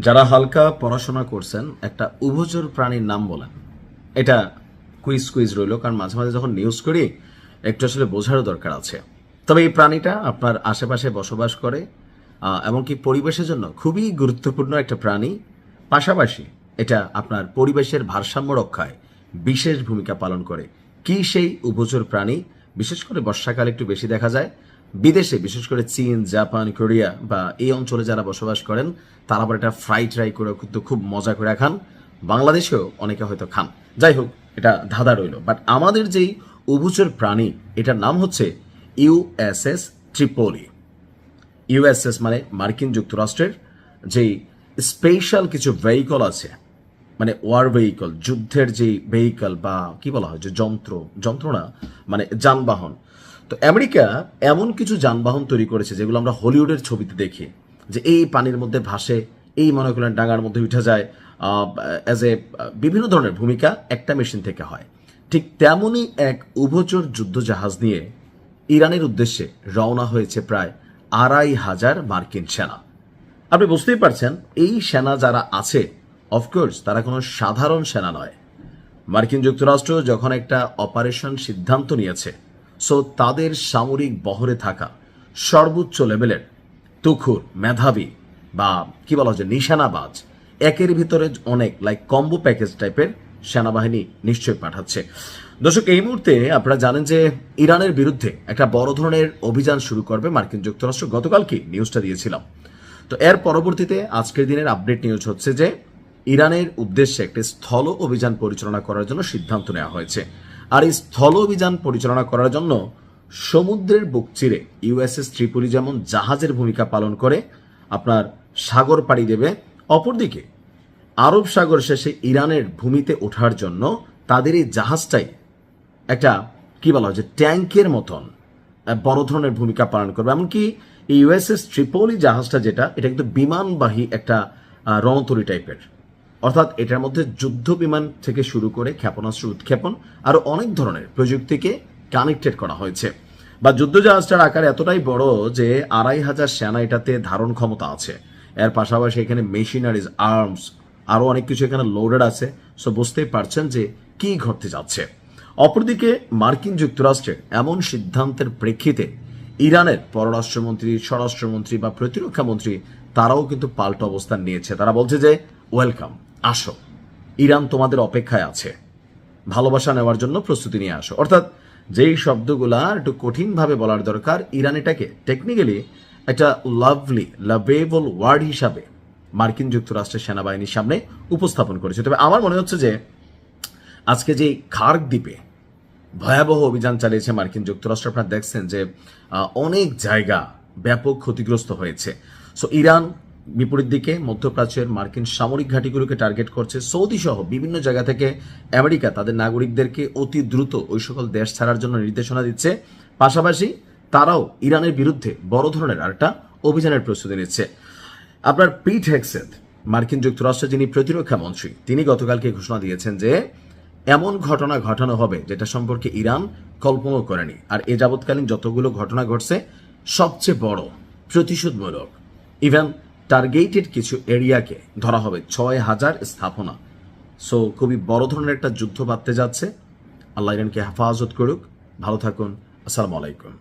যারা হালকা পড়াশোনা করছেন একটা উভচর প্রাণীর নাম বলেন। এটা কুইজ রইল, কারণ মাঝে মাঝে যখন নিউজ করি একটু আসলে বোঝারও দরকার আছে। তবে এই প্রাণীটা আপনার আশেপাশে বসবাস করে, এমনকি পরিবেশের জন্য খুবই গুরুত্বপূর্ণ একটা প্রাণী। পাশাপাশি এটা আপনার পরিবেশের ভারসাম্য রক্ষায় বিশেষ ভূমিকা পালন করে। কি সেই উভচর প্রাণী? বিশেষ করে বর্ষাকালে একটু বেশি দেখা যায়। বিদেশে বিশেষ করে চীন, জাপান, কোরিয়া বা এই অঞ্চলে যারা বসবাস করেন তারা আবার এটা ফ্রাই ট্রাই করে কিন্তু খুব মজা করে খান। বাংলাদেশেও অনেকে হয়তো খান। যাই হোক, এটা ধাঁধা রইল। বাট আমাদের যেই উভচর প্রাণী, এটার নাম হচ্ছে ইউএসএস ট্রিপোলি। ইউএসএস মানে মার্কিন যুক্তরাষ্ট্রের যেই স্পেশাল কিছু ভেহিকল আছে, মানে ওয়ার ভেহিকল, যুদ্ধের যে ভেহিকল বা কি বলা হয় যে যন্ত্র না, মানে যানবাহন। তো আমেরিকা এমন কিছু যানবাহন তৈরি করেছে যেগুলো আমরা হলিউডের ছবিতে দেখি, যে এই পানির মধ্যে ভাসে, এই মনে করেন ডাঙার মধ্যে উঠে যায়, অ্যাজ এ বিভিন্ন ধরনের ভূমিকা একটা মেশিন থেকে হয়। ঠিক তেমনই এক উভচর যুদ্ধ জাহাজ নিয়ে ইরানের উদ্দেশ্যে রওনা হয়েছে প্রায় ২৫০০ মার্কিন সেনা। আপনি বুঝতেই পারছেন এই সেনা যারা আছে, অফকোর্স তারা কোনো সাধারণ সেনা নয়। মার্কিন যুক্তরাষ্ট্র যখন একটা অপারেশন সিদ্ধান্ত নিয়েছে, সো তাদের সামরিক বহরে থাকা সর্বোচ্চ লেভেলের তুখুর, মেধাবী বা কি বলা হয় যে নিশানাবাজ, একের ভিতরে অনেক লাইক কম্বো প্যাকেজ টাইপের সেনাবাহিনী নিশ্চয়ই পাঠাচ্ছে। দর্শক, এই মুহূর্তে আপনারা জানেন যে ইরানের বিরুদ্ধে একটা বড় ধরনের অভিযান শুরু করবে মার্কিন যুক্তরাষ্ট্র। গতকালকে নিউজটা দিয়েছিলাম। তো এর পরবর্তীতে আজকের দিনের আপডেট নিউজ হচ্ছে যে ইরানের উদ্দেশ্যে একটি স্থল অভিযান পরিচালনা করার জন্য সিদ্ধান্ত নেওয়া হয়েছে। আর এই স্থল অভিযান পরিচালনা করার জন্য সমুদ্রের বুক চিরে ইউএসএস ট্রিপোলি যেমন জাহাজের ভূমিকা পালন করে আপনার সাগর পাড়ি দেবে, অপরদিকে আরব সাগর শেষে ইরানের ভূমিতে ওঠার জন্য তাদের এই জাহাজটাই একটা কি বলা হয় যে ট্যাঙ্কের মতন বড় ধরনের ভূমিকা পালন করবে। এমনকি এই ইউএসএস ট্রিপোলি জাহাজটা যেটা, এটা কিন্তু বিমানবাহী একটা রণতরী টাইপের, অর্থাৎ এটার মধ্যে যুদ্ধ বিমান থেকে শুরু করে ক্ষেপণাস্ত্র উৎক্ষেপণ আরো অনেক ধরনের প্রযুক্তিকে কানেক্টেড করা হয়েছে। বা যুদ্ধ জাহাজটার আকার এতটাই বড় যে ২৫০০ সেনা এটাতে ধারণ ক্ষমতা আছে। এর পাশাপাশি এখানে মেশিনারিজ, আর্মস, আরো অনেক কিছু এখানে লোডেড আছে। সো বুঝতেই পারছেন যে কি ঘটতে যাচ্ছে। অপরদিকে মার্কিন যুক্তরাষ্ট্রের এমন সিদ্ধান্তের প্রেক্ষিতে ইরানের পররাষ্ট্রমন্ত্রী, স্বরাষ্ট্রমন্ত্রী বা প্রতিরক্ষা মন্ত্রী তারাও কিন্তু পাল্টা অবস্থান নিয়েছে। তারা বলছে যে ওয়েলকাম, আসো, ইরান তোমাদের অপেক্ষায় আছে, ভালোবাসা নেওয়ার জন্য প্রস্তুতি নিয়ে আসো। অর্থাৎ যেই শব্দগুলা একটু কঠিনভাবে বলার দরকার, ইরান এটাকে টেকনিক্যালি একটা লাভেবল ওয়ার্ড হিসাবে মার্কিন যুক্তরাষ্ট্রের সেনাবাহিনীর সামনে উপস্থাপন করেছে। তবে আমার মনে হচ্ছে যে আজকে যে খার্ক দ্বীপে ভয়াবহ অভিযান চালিয়েছে মার্কিন যুক্তরাষ্ট্র, আপনারা দেখছেন যে অনেক জায়গা ব্যাপক ক্ষতিগ্রস্ত হয়েছে। সো ইরান বিপরীত দিকে মধ্যপ্রাচ্যের মার্কিন সামরিক ঘাঁটিগুলোকে টার্গেট করছে। সৌদি সহ বিভিন্ন জায়গা থেকে আমেরিকা তাদের নাগরিকদেরকে অতি দ্রুত ওই সকল দেশ ছাড়ার জন্য নির্দেশনা দিচ্ছে। পাশাপাশি তারাও ইরানের বিরুদ্ধে বড় ধরনের আরেকটা অভিযানের প্রস্তুতি নিচ্ছে। আপনার পিট হেগসেথ, মার্কিন যুক্তরাষ্ট্রের যিনি প্রতিরক্ষা মন্ত্রী, তিনি গতকালকে ঘোষণা দিয়েছেন যে এমন ঘটনা ঘটানো হবে যেটা সম্পর্কে ইরান কল্পনাও করেনি। আর এ যাবৎকালীন যতগুলো ঘটনা ঘটছে সবচেয়ে বড় প্রতিশোধমূলক, ইভেন টার্গেটেড কিছু এরিয়াকে ধরা হবে, ৬০০০ স্থাপনা। সো খুবই বড় ধরনের একটা যুদ্ধ বাঁধতে যাচ্ছে। আল্লাহ ইরানকে হেফাজত করুক। ভালো থাকুন। আসসালামু আলাইকুম।